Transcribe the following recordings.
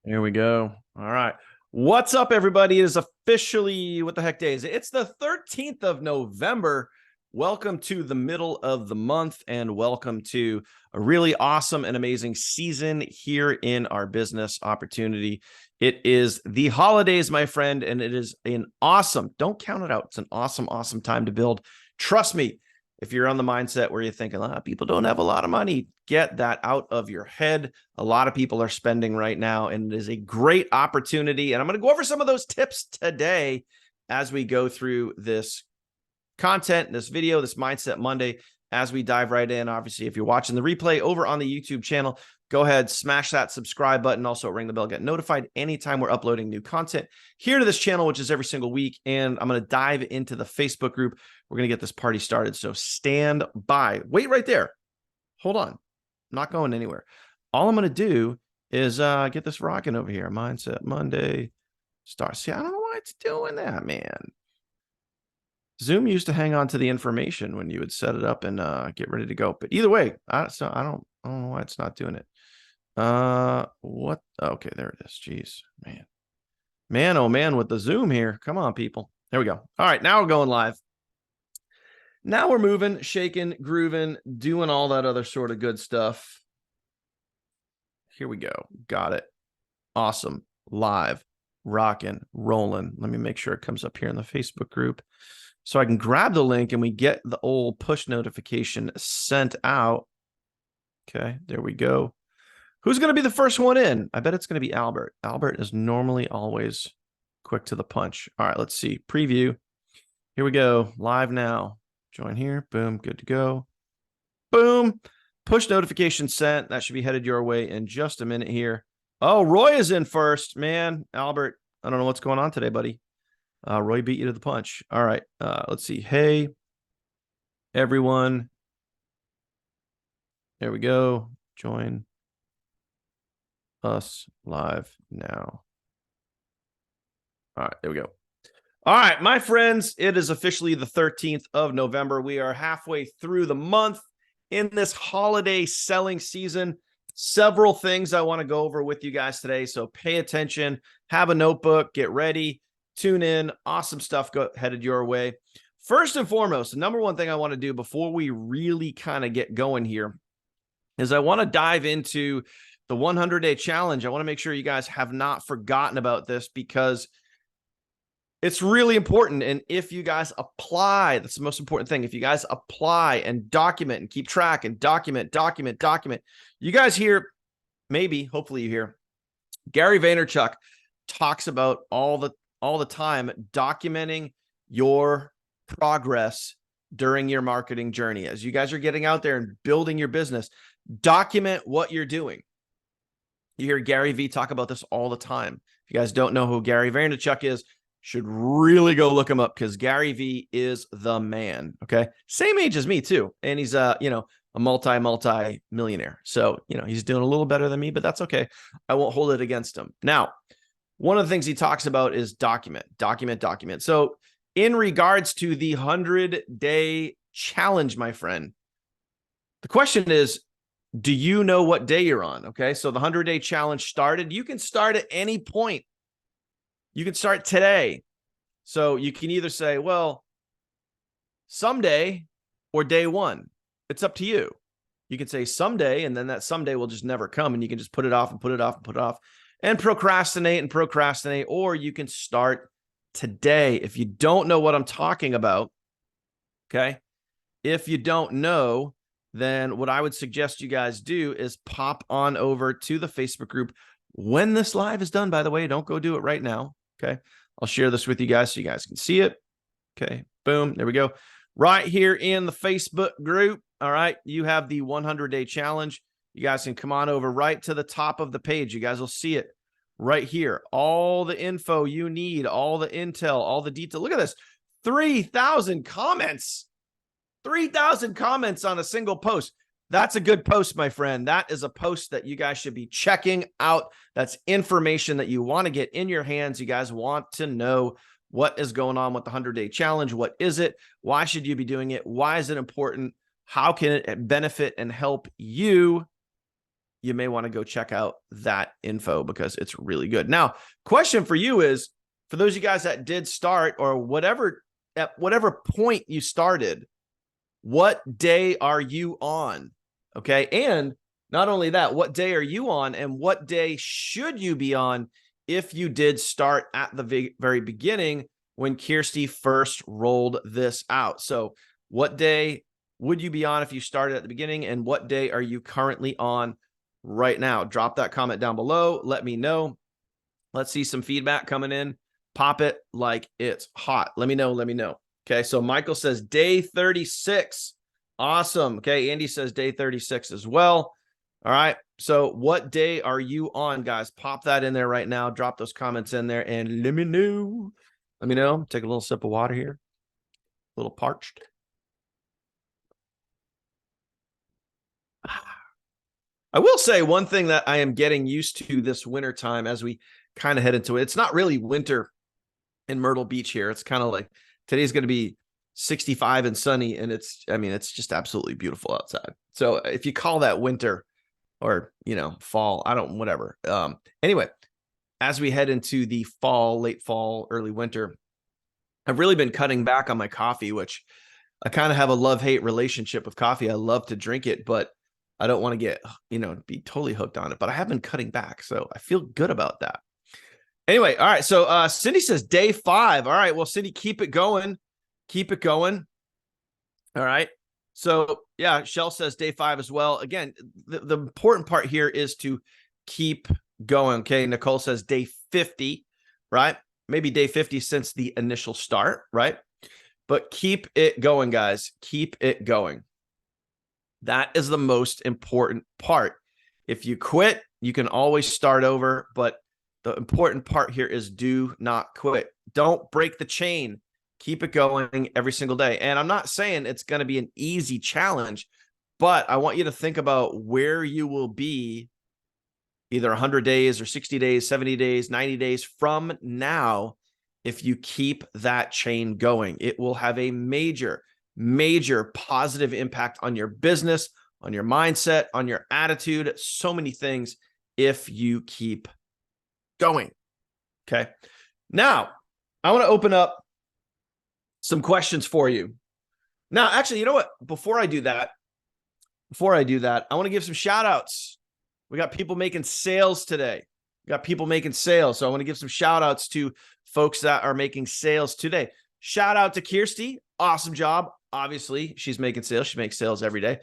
Here we go. All right. What's up, everybody? It is officially, what the heck day is it? It's the 13th of November. Welcome to the middle of the month and welcome to a really awesome and amazing season here in our business opportunity. It is the holidays, my friend, and it is an awesome, don't count it out. It's an awesome, awesome time to build. Trust me, if you're on the mindset where you're thinking, people don't have a lot of money, get that out of your head. A lot of people are spending right now, and it is a great opportunity. And I'm going to go over some of those tips today as we go through this content, this video, this Mindset Monday, as we dive right in. Obviously, if you're watching the replay over on the YouTube channel, go ahead, smash that subscribe button. Also ring the bell, get notified anytime we're uploading new content here to this channel, which is every single week. And I'm going to dive into the Facebook group. We're going to get this party started. So stand by. Wait right there. Hold on. I'm not going anywhere. All I'm going to do is get this rocking over here. Mindset Monday. Start. See, I don't know why it's doing that, man. Zoom used to hang on to the information when you would set it up and get ready to go. But either way, I don't know why it's not doing it. What? Okay, there it is. Jeez, man, oh man, with the Zoom here. Come on, people. There we go. All right, now we're going live. Now we're moving, shaking, grooving, doing all that other sort of good stuff. Here we go. Got it. Awesome. Live, rocking, rolling. Let me make sure it comes up here in the Facebook group so I can grab the link and we get the old push notification sent out. Okay, there we go. Who's going to be the first one in? I bet it's going to be Albert. Albert is normally always quick to the punch. All right, let's see. Preview. Here we go. Live now. Join here. Boom. Good to go. Boom. Push notification sent. That should be headed your way in just a minute here. Oh, Roy is in first. Man, Albert, I don't know what's going on today, buddy. Roy beat you to the punch. All right. Let's see. Hey, everyone. There we go. Join us live now. All right. There we go. All right, my friends, it is officially the 13th of November. We are halfway through the month in this holiday selling season. Several things I want to go over with you guys today, so pay attention, have a notebook, get ready, tune in. Awesome stuff headed your way. First and foremost, the number one thing I want to do before we really kind of get going here is I want to dive into the 100-day challenge. I want to make sure you guys have not forgotten about this because it's really important. And if you guys apply, that's the most important thing. If you guys apply and document and keep track and document, you guys hear, maybe, hopefully you hear, Gary Vaynerchuk talks about all the time documenting your progress during your marketing journey. As you guys are getting out there and building your business, document what you're doing. You hear Gary V talk about this all the time. If you guys don't know who Gary Vaynerchuk is, should really go look him up because Gary V is the man. Okay. Same age as me too. And he's a multi-millionaire. So, he's doing a little better than me, but that's okay. I won't hold it against him. Now, one of the things he talks about is document. So in regards to the 100-day challenge, my friend, the question is, do you know what day you're on? Okay. So the 100-day challenge started. You can start at any point. You can start today. So you can either say, well, someday or day one. It's up to you. You can say someday, and then that someday will just never come, and you can just put it off and put it off and put it off and procrastinate, or you can start today. If you don't know what I'm talking about, okay, if you don't know, then what I would suggest you guys do is pop on over to the Facebook group. When this live is done, by the way, don't go do it right now. Okay. I'll share this with you guys so you guys can see it. Okay. Boom. There we go. Right here in the Facebook group. All right. You have the 100-day challenge. You guys can come on over right to the top of the page. You guys will see it right here. All the info you need, all the intel, all the detail. Look at this. 3,000 comments. 3,000 comments on a single post. That's a good post, my friend. That is a post that you guys should be checking out. That's information that you want to get in your hands. You guys want to know what is going on with the 100-day challenge. What is it? Why should you be doing it? Why is it important? How can it benefit and help you you may want to go check out that info because it's really good. Now, question for you is, for those of you guys that did start, or whatever, at whatever point you started, what day are you on? Okay. And not only that, what day are you on, and what day should you be on if you did start at the very beginning when Kirsty first rolled this out? So what day would you be on if you started at the beginning, and what day are you currently on right now? Drop that comment down below. Let me know. Let's see some feedback coming in. Pop it like it's hot. Let me know. Let me know. Okay. So Michael says day 36. Awesome. Okay. Andy says day 36 as well. All right. So what day are you on, guys? Pop that in there right now. Drop those comments in there and let me know. Let me know. Take a little sip of water here. A little parched. I will say one thing that I am getting used to this winter time as we kind of head into it. It's not really winter in Myrtle Beach here. It's kind of like today's going to be 65 and sunny, and it's just absolutely beautiful outside. So if you call that winter or, fall, whatever. Anyway, as we head into the fall, late fall, early winter, I've really been cutting back on my coffee, which I kind of have a love-hate relationship with coffee. I love to drink it, but I don't want to get, be totally hooked on it, but I have been cutting back. So I feel good about that. Anyway, all right. So Cindy says day 5. All right. Well, Cindy, keep it going. Keep it going. All right. So yeah, Shell says day 5 as well. Again, the important part here is to keep going. Okay. Nicole says day 50, right? Maybe day 50 since the initial start, right? But keep it going, guys. Keep it going. That is the most important part. If you quit, you can always start over, but the important part here is do not quit. Don't break the chain. Keep it going every single day. And I'm not saying it's going to be an easy challenge, but I want you to think about where you will be either 100 days or 60 days, 70 days, 90 days from now. If you keep that chain going, it will have a major, major positive impact on your business, on your mindset, on your attitude, so many things if you keep going. Okay. Now, I want to open up some questions for you. Now, actually, you know what? Before I do that, I want to give some shout outs. We got people making sales today. We got people making sales. So I want to give some shout outs to folks that are making sales today. Shout out to Kirsty. Awesome job. Obviously, she's making sales. She makes sales every day.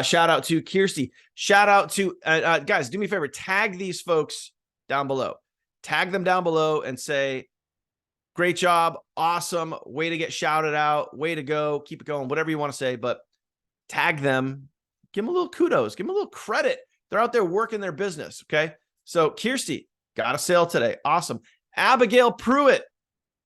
Shout out to Kirsty. Shout out to guys, do me a favor. Tag these folks down below. Tag them down below and say, great job. Awesome. Way to get shouted out. Way to go. Keep it going. Whatever you want to say, but tag them. Give them a little kudos. Give them a little credit. They're out there working their business. Okay. So Kirsty got a sale today. Awesome. Abigail Pruitt.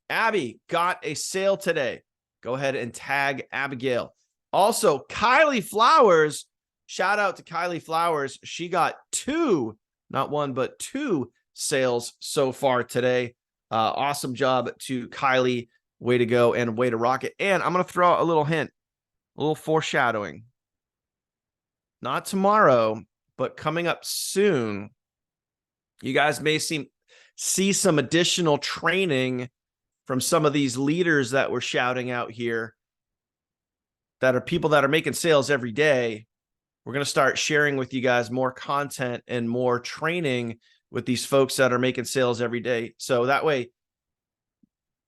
Abby got a sale today. Go ahead and tag Abigail. Also, Kylie Flowers. Shout out to Kylie Flowers. She got 2, not 1, but 2 sales so far today. Awesome job to Kylie. Way to go and way to rock it. And I'm going to throw out a little hint, a little foreshadowing. Not tomorrow, but coming up soon, you guys may see some additional training from some of these leaders that we're shouting out here that are people that are making sales every day. We're going to start sharing with you guys more content and more training with these folks that are making sales every day. So that way,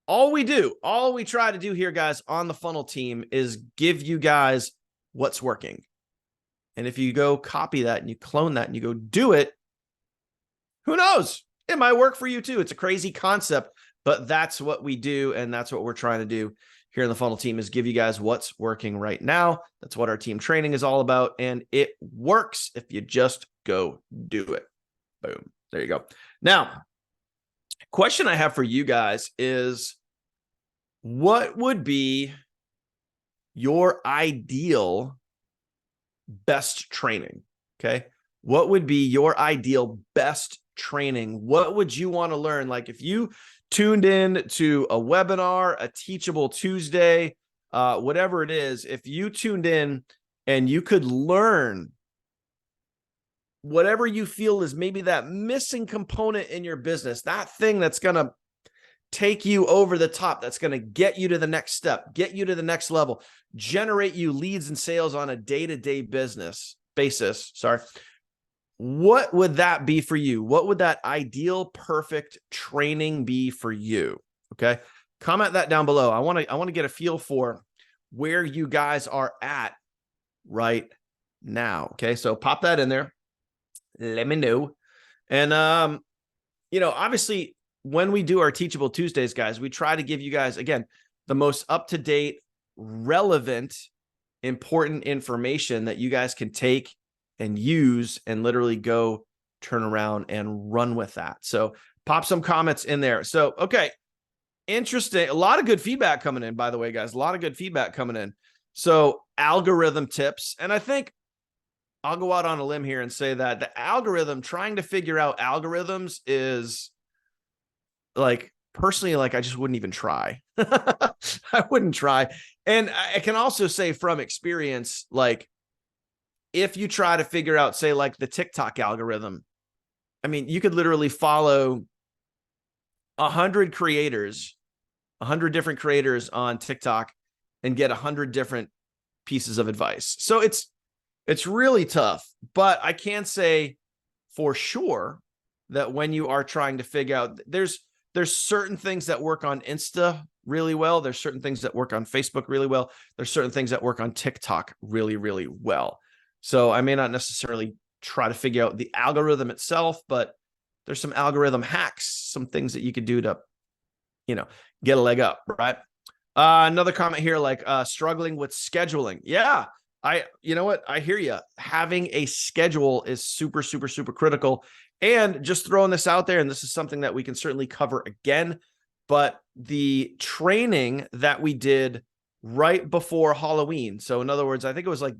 all we try to do here, guys, on the funnel team is give you guys what's working. And if you go copy that and you clone that and you go do it, who knows? It might work for you too. It's a crazy concept, but that's what we do. And that's what we're trying to do here in the funnel team is give you guys what's working right now. That's what our team training is all about. And it works if you just go do it. Boom. There you go. Now, question I have for you guys is, what would be your ideal best training? Okay. What would be your ideal best training? What would you want to learn? Like if you tuned in to a webinar, a Teachable Tuesday, whatever it is, if you tuned in and you could learn whatever you feel is maybe that missing component in your business, that thing that's going to take you over the top, that's going to get you to the next step, get you to the next level, generate you leads and sales on a day-to-day business basis. Sorry. What would that be for you? What would that ideal, perfect training be for you? Okay. Comment that down below. I want to get a feel for where you guys are at right now. Okay. So pop that in there. Let me know. And, obviously when we do our Teachable Tuesdays, guys, we try to give you guys, again, the most up-to-date, relevant, important information that you guys can take and use and literally go turn around and run with that. So pop some comments in there. So, okay. Interesting. A lot of good feedback coming in, by the way, guys, a lot of good feedback coming in. So algorithm tips. And I think I'll go out on a limb here and say that the algorithm, trying to figure out algorithms is like, personally, like, I just wouldn't even try. I wouldn't try. And I can also say from experience, like, if you try to figure out, say, like the TikTok algorithm, I mean, you could literally follow 100 creators, 100 different creators on TikTok and get 100 different pieces of advice. So it's really tough, but I can say for sure that when you are trying to figure out, there's certain things that work on Insta really well. There's certain things that work on Facebook really well. There's certain things that work on TikTok really, really well. So I may not necessarily try to figure out the algorithm itself, but there's some algorithm hacks, some things that you could do to, get a leg up, right? Another comment here, like struggling with scheduling. Yeah, you know what? I hear you. Having a schedule is super, super, super critical. And just throwing this out there, and this is something that we can certainly cover again, but the training that we did right before Halloween. So in other words, I think it was like,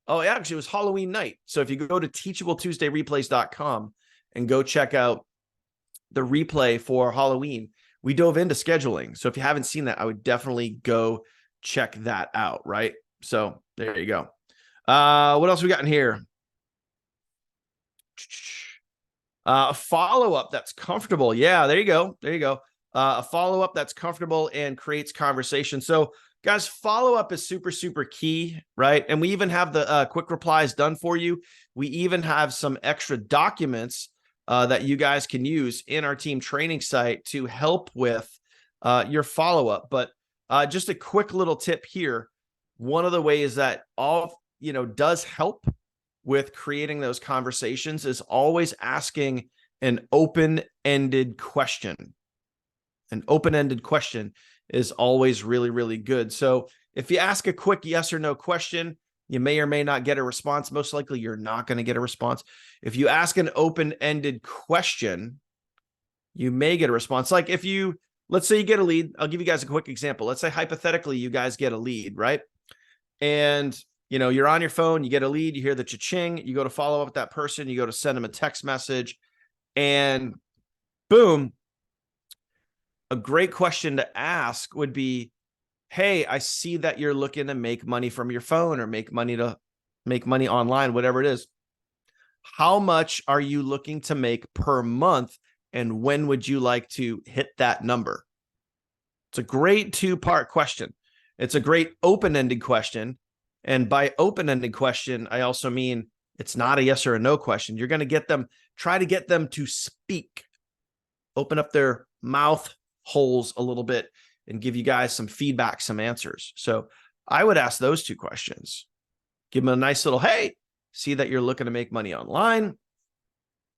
actually it was Halloween night. So if you go to teachabletuesdayreplays.com and go check out the replay for Halloween, we dove into scheduling. So if you haven't seen that, I would definitely go check that out, right? So there you go. What else we got in here? A follow-up that's comfortable. Yeah, there you go. There you go. A follow-up that's comfortable and creates conversation. So guys, follow-up is super, super key, right? And we even have the quick replies done for you. We even have some extra documents that you guys can use in our team training site to help with your follow-up. But just a quick little tip here. One of the ways that does help with creating those conversations is always asking an open-ended question. An open-ended question is always really, really good. So if you ask a quick yes or no question, you may or may not get a response. Most likely you're not going to get a response. If you ask an open-ended question, you may get a response. Like let's say you get a lead. I'll give you guys a quick example. Let's say hypothetically you guys get a lead, right? And you're on your phone, you get a lead, you hear the cha-ching, you go to follow up with that person, you go to send them a text message, and boom. A great question to ask would be, hey, I see that you're looking to make money from your phone or make money online, whatever it is. How much are you looking to make per month? And when would you like to hit that number? It's a great two-part question. It's a great open-ended question. And by open-ended question, I also mean it's not a yes or a no question. You're going to try to get them to speak, open up their mouth holes a little bit and give you guys some feedback, some answers. So I would ask those two questions. Give them a nice little, hey, see that you're looking to make money online.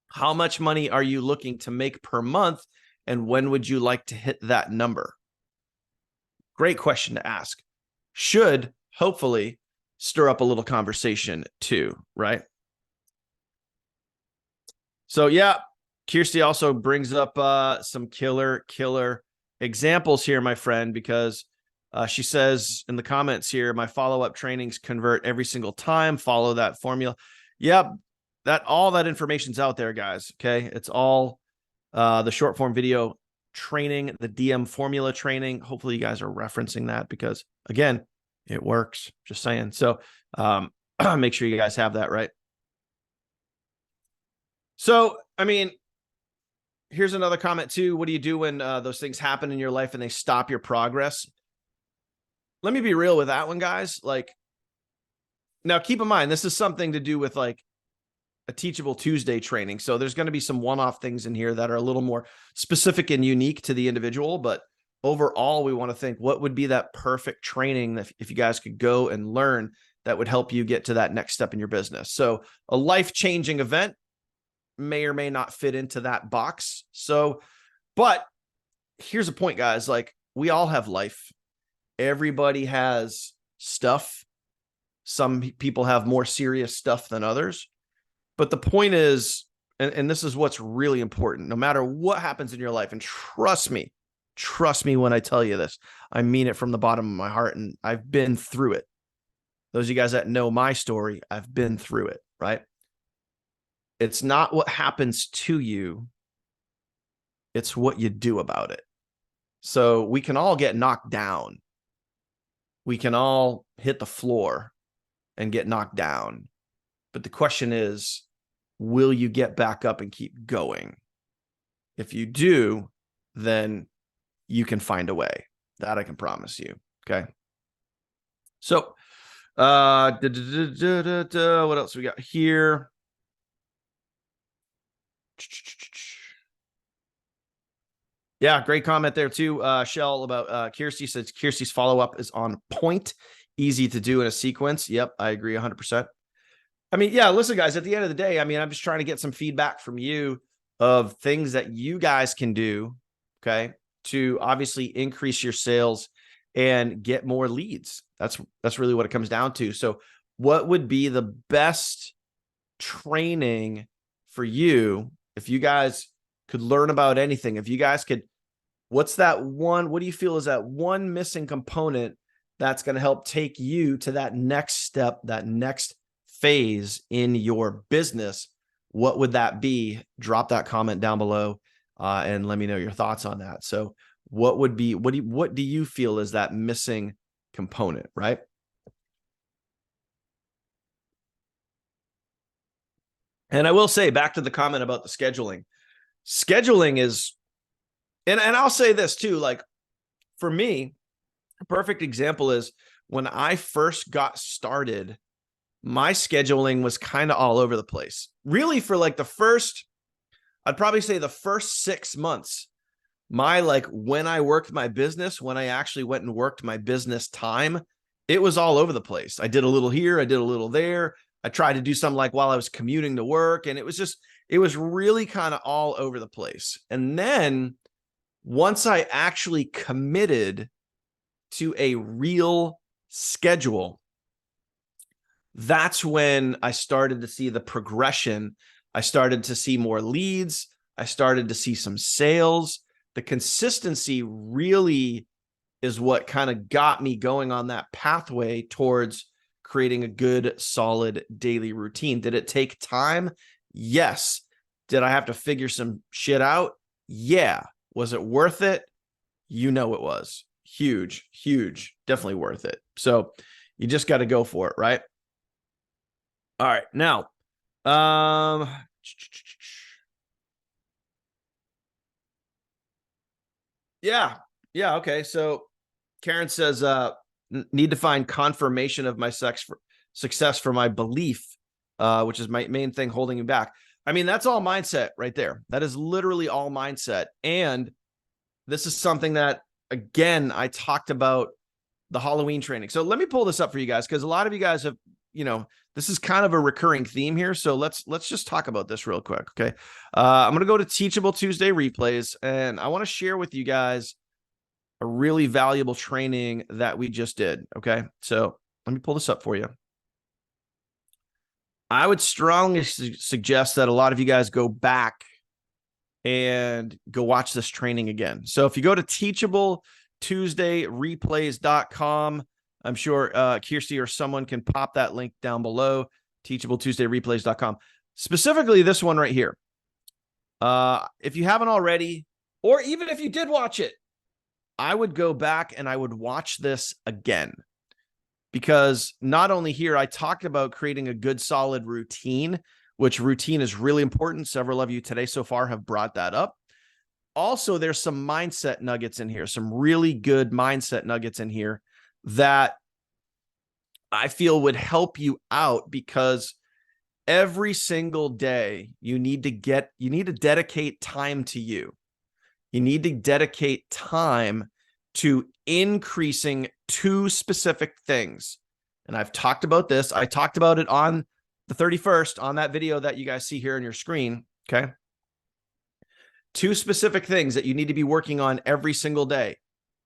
How much money are you looking to make per month? And when would you like to hit that number? Great question to ask. Should hopefully stir up a little conversation too, right? So yeah, Kirsty also brings up some killer examples here, my friend, because she says in the comments here, my follow-up trainings convert every single time. Follow that formula. Yep, all that information's out there, guys. Okay, it's all the short form video training, the DM formula training. Hopefully you guys are referencing that because again, it works. Just saying. So make sure you guys have that, right? So, I mean, here's another comment too. What do you do when those things happen in your life and they stop your progress? Let me be real with that one, guys. Like, now keep in mind, this is something to do with like a Teachable Tuesday training. So there's going to be some one-off things in here that are a little more specific and unique to the individual. But overall, we want to think, what would be that perfect training that if you guys could go and learn that would help you get to that next step in your business? So a life-changing event may or may not fit into that box. So, but here's a point, guys. Like, we all have life. Everybody has stuff. Some people have more serious stuff than others. But the point is, and this is what's really important, no matter what happens in your life, and trust me when I tell you this, I mean it from the bottom of my heart, and I've been through it. Those of you guys that know my story, I've been through it, right? It's not what happens to you, it's what you do about it. So we can all get knocked down. We can all hit the floor and get knocked down. But the question is, will you get back up and keep going? If you do, then you can find a way. That I can promise you. Okay. So, what else we got here? Yeah, great comment there too, Shell, about Kirsty. Says Kirsty's follow-up is on point, easy to do in a sequence. Yep, I agree 100%. I mean, yeah, listen, guys, at the end of the day, I mean, I'm just trying to get some feedback from you of things that you guys can do, okay, to obviously increase your sales and get more leads. That's really what it comes down to. So what would be the best training for you if you guys could learn about anything? If you guys could, what's that one, what do you feel is that one missing component that's going to help take you to that next step, that next phase in your business? What would that be? Drop that comment down below and let me know your thoughts on that. So what would be, what do you feel is that missing component, right? And I will say, back to the comment about the scheduling is, and I'll say this too, like, for me, a perfect example is when I first got started, my scheduling was kind of all over the place. Really, for like the first, I'd probably say the first 6 months, my, like, when I worked my business, when I actually went and worked my business time, it was all over the place. I did a little here, I did a little there. I tried to do something like while I was commuting to work, and it was really kind of all over the place. And then once I actually committed to a real schedule, that's when I started to see the progression. I started to see more leads. I started to see some sales. The consistency really is what kind of got me going on that pathway towards creating a good, solid daily routine. Did it take time? Yes. Did I have to figure some shit out? Yeah. Was it worth it? You know it was. Huge, definitely worth it. So you just got to go for it, right? All right, now, yeah, okay. So Karen says, need to find confirmation of my success for my belief, which is my main thing holding me back. I mean, that's all mindset right there. That is literally all mindset. And this is something that, again, I talked about the Halloween training. So let me pull this up for you guys, because a lot of you guys have, this is kind of a recurring theme here. So let's just talk about this real quick. Okay. I'm going to go to Teachable Tuesday replays, and I want to share with you guys a really valuable training that we just did. Okay. So let me pull this up for you. I would strongly suggest that a lot of you guys go back and go watch this training again. So if you go to teachabletuesdayreplays.com, I'm sure Kirsty or someone can pop that link down below, teachabletuesdayreplays.com. Specifically this one right here. If you haven't already, or even if you did watch it, I would go back and I would watch this again. Because not only here, I talked about creating a good, solid routine, which routine is really important. Several of you today so far have brought that up. Also, there's some mindset nuggets in here, some really good mindset nuggets in here that I feel would help you out, because every single day you need to dedicate time to you. You need to dedicate time to increasing two specific things. And I've talked about this. I talked about it on the 31st on that video that you guys see here on your screen. Okay. Two specific things that you need to be working on every single day.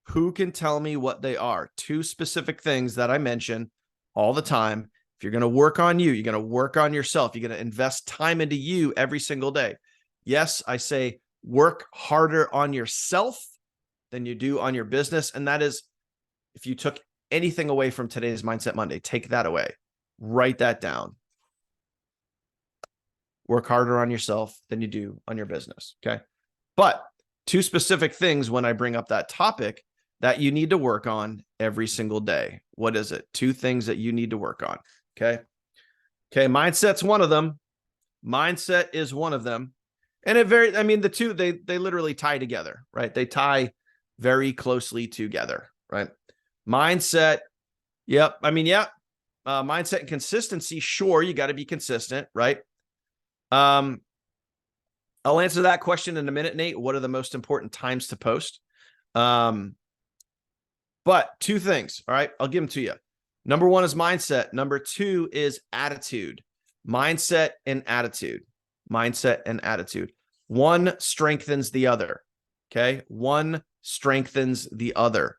Who can tell me what they are? Two specific things that I mention all the time. If you're going to work on you, you're going to work on yourself. You're going to invest time into you every single day. Yes, I say work harder on yourself than you do on your business. And that is, if you took anything away from today's Mindset Monday, take that away. Write that down. Work harder on yourself than you do on your business. Okay. But two specific things when I bring up that topic that you need to work on every single day. What is it? Two things that you need to work on. Okay. Okay. Mindset's one of them. Mindset is one of them. And the two, they literally tie together, right? They tie very closely together, right? Mindset. Yep. Mindset and consistency. Sure. You got to be consistent, right? I'll answer that question in a minute, Nate. What are the most important times to post? But two things. All right. I'll give them to you. Number one is mindset. Number two is attitude. Mindset and attitude. Mindset and attitude. One strengthens the other. Okay. One strengthens the other.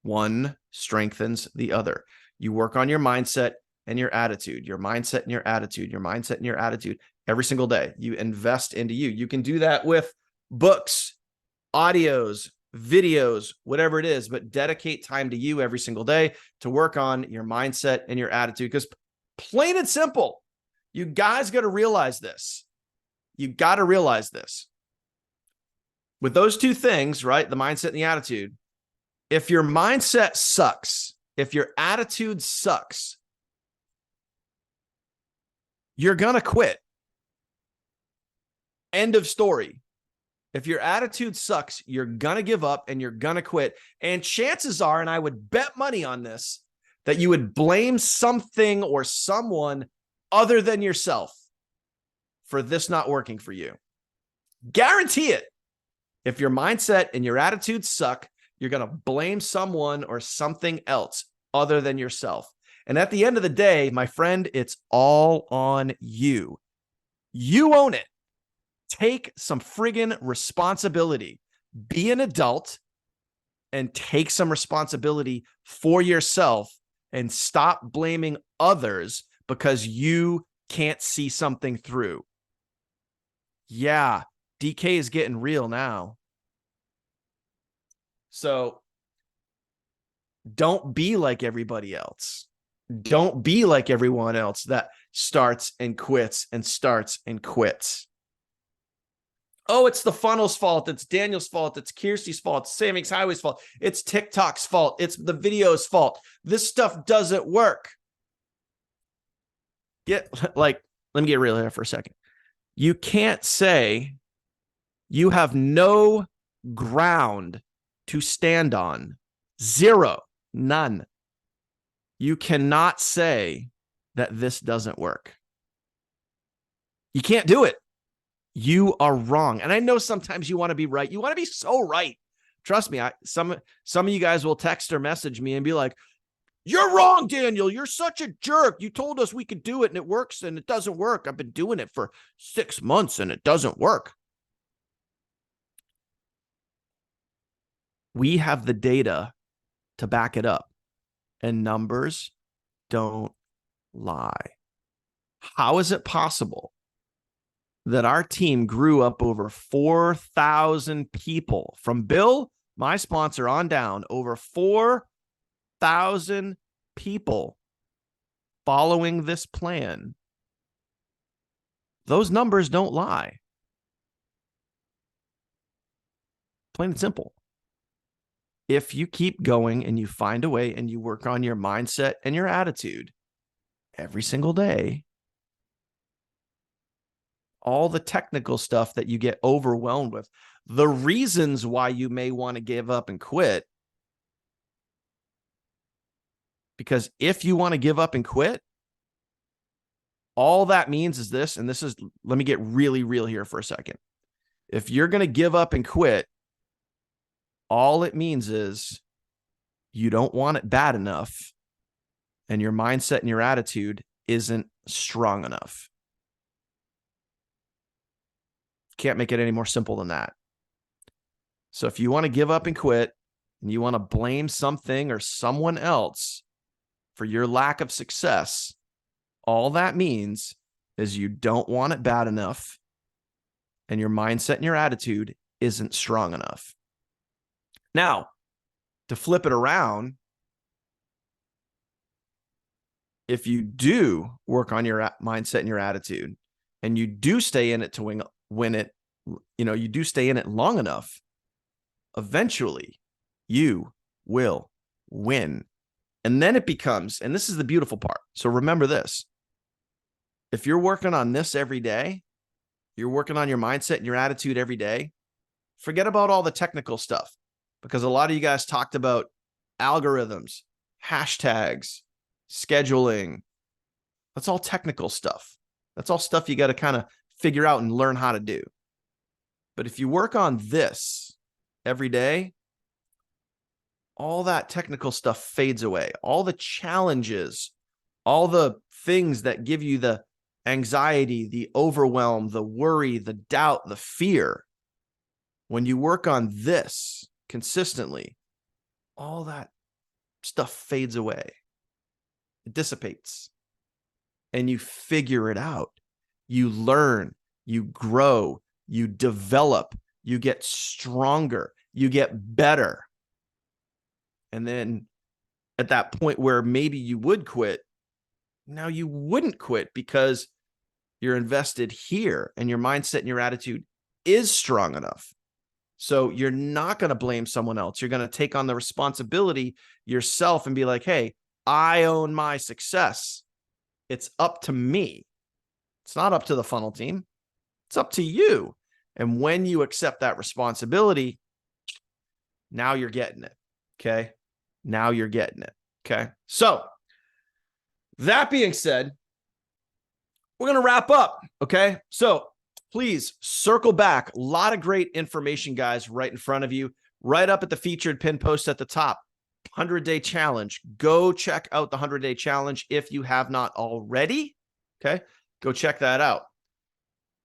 One strengthens the other. You work on your mindset and your attitude, your mindset and your attitude, your mindset and your attitude every single day. You invest into you. You can do that with books, audios, videos, whatever it is, but dedicate time to you every single day to work on your mindset and your attitude. Because plain and simple, you guys got to realize this. You got to realize this. With those two things, right? The mindset and the attitude. If your mindset sucks, if your attitude sucks, you're going to quit. End of story. If your attitude sucks, you're going to give up and you're going to quit. And chances are, and I would bet money on this, that you would blame something or someone other than yourself for this not working for you. Guarantee it. If your mindset and your attitude suck, you're going to blame someone or something else other than yourself. And at the end of the day, my friend, it's all on you. You own it. Take some friggin' responsibility. Be an adult and take some responsibility for yourself and stop blaming others because you can't see something through. Yeah, DK is getting real now. So don't be like everybody else. Don't be like everyone else that starts and quits and starts and quits. Oh, it's the funnel's fault. It's Daniel's fault. It's Kirsty's fault. It's Savings Highway's fault. It's TikTok's fault. It's the video's fault. This stuff doesn't work. Let me get real here for a second. You can't say you have no ground to stand on. Zero. None. You cannot say that this doesn't work. You can't do it. You are wrong. And I know sometimes you want to be right. You want to be so right. Trust me, some of you guys will text or message me and be like, "You're wrong, Daniel. You're such a jerk. You told us we could do it and it works and it doesn't work. I've been doing it for 6 months and it doesn't work." We have the data to back it up, and numbers don't lie. How is it possible that our team grew up over 4,000 people from Bill, my sponsor, on down, over 4,000 people following this plan? Those numbers don't lie. Plain and simple. If you keep going and you find a way and you work on your mindset and your attitude every single day, all the technical stuff that you get overwhelmed with, the reasons why you may want to give up and quit. Because if you want to give up and quit, all that means is this, and this is, let me get really real here for a second. If you're going to give up and quit, all it means is you don't want it bad enough, and your mindset and your attitude isn't strong enough. Can't make it any more simple than that. So if you want to give up and quit, and you want to blame something or someone else for your lack of success, all that means is you don't want it bad enough, and your mindset and your attitude isn't strong enough. Now, to flip it around, if you do work on your mindset and your attitude, and you do stay in it to win it, you do stay in it long enough, eventually you will win. And then it becomes, and this is the beautiful part. So remember this. If you're working on this every day, you're working on your mindset and your attitude every day, forget about all the technical stuff, because a lot of you guys talked about algorithms, hashtags, scheduling. That's all technical stuff. That's all stuff you got to kind of figure out and learn how to do. But if you work on this every day, all that technical stuff fades away. All the challenges, all the things that give you the anxiety, the overwhelm, the worry, the doubt, the fear, when you work on this consistently, all that stuff fades away. It dissipates. And you figure it out. You learn, you grow, you develop, you get stronger, you get better. And then at that point where maybe you would quit, now you wouldn't quit because you're invested here and your mindset and your attitude is strong enough. So you're not going to blame someone else. You're going to take on the responsibility yourself and be like, hey, I own my success. It's up to me. It's not up to the funnel team. It's up to you. And when you accept that responsibility, now you're getting it. Okay. Now you're getting it. Okay. So that being said, we're going to wrap up. Okay. So please circle back. A lot of great information, guys, right in front of you, right up at the featured pin post at the top. 100-day challenge. Go check out the 100-day challenge if you have not already. Okay. Go check that out.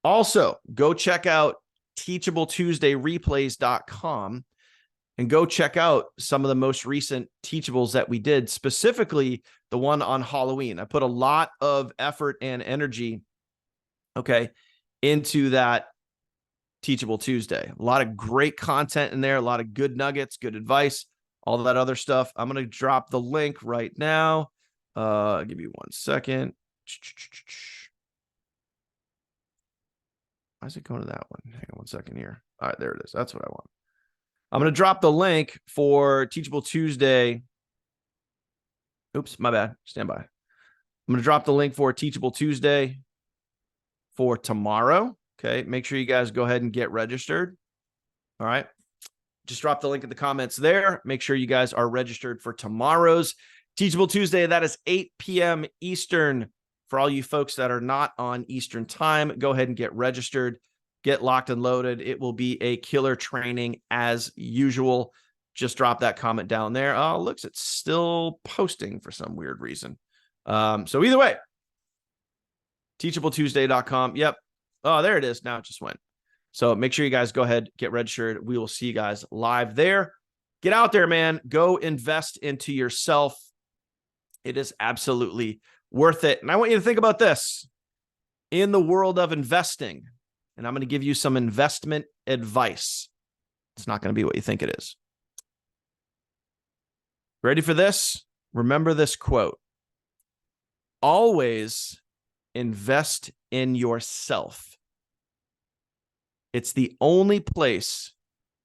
Also, go check out TeachableTuesdayReplays.com and go check out some of the most recent teachables that we did, specifically the one on Halloween. I put a lot of effort and energy, okay, into that Teachable Tuesday. A lot of great content in there, a lot of good nuggets, good advice, all that other stuff. I'm going to drop the link right now. I'll give you 1 second. Why is it going to that one? Hang on 1 second here. All right, there it is. That's what I want. I'm going to drop the link for Teachable Tuesday. Oops, my bad. Stand by. I'm going to drop the link for Teachable Tuesday for tomorrow. Okay, make sure you guys go ahead and get registered. All right. Just drop the link in the comments there. Make sure you guys are registered for tomorrow's Teachable Tuesday. That is 8 p.m. Eastern. For all you folks that are not on Eastern time, go ahead and get registered. Get locked and loaded. It will be a killer training as usual. Just drop that comment down there. Oh, looks, it's still posting for some weird reason. So either way, TeachableTuesday.com. Yep. Oh, there it is. Now it just went. So make sure you guys go ahead, get registered. We will see you guys live there. Get out there, man. Go invest into yourself. It is absolutely worth it. And I want you to think about this in the world of investing. And I'm going to give you some investment advice. It's not going to be what you think it is. Ready for this? Remember this quote. Always invest in yourself. It's the only place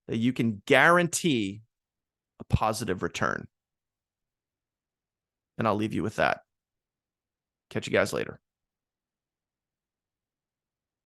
that you can guarantee a positive return. And I'll leave you with that. Catch you guys later.